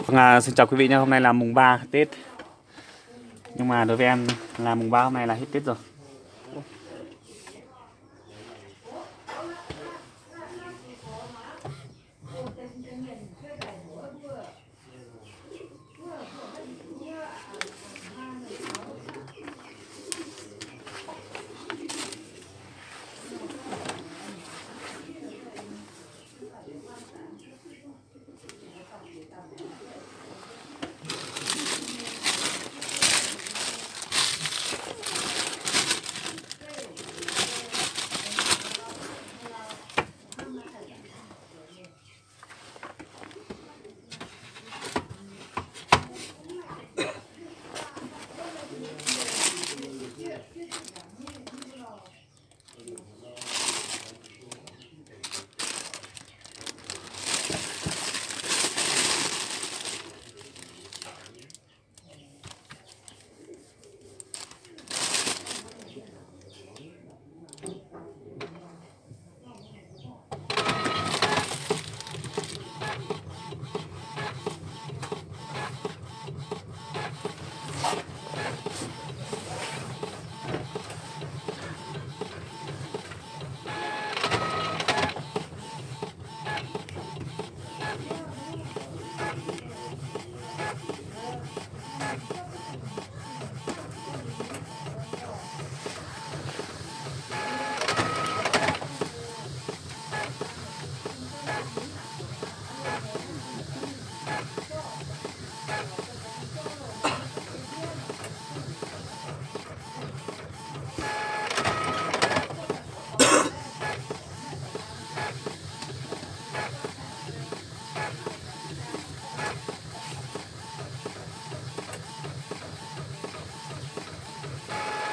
Xin chào quý vị nhé. Hôm nay là mùng 3 Tết. Nhưng mà đối với em là mùng 3 hôm nay là hết Tết rồi.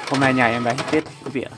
Hôm nay nhà em đã hết Tết quý vị ạ.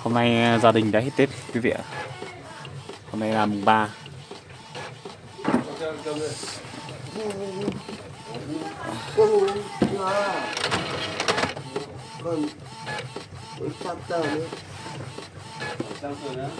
Hôm nay gia đình đã hết Tết quý vị ạ. Hôm nay là mùng 3. Còn 100 tờ nữa. 100 tờ nữa.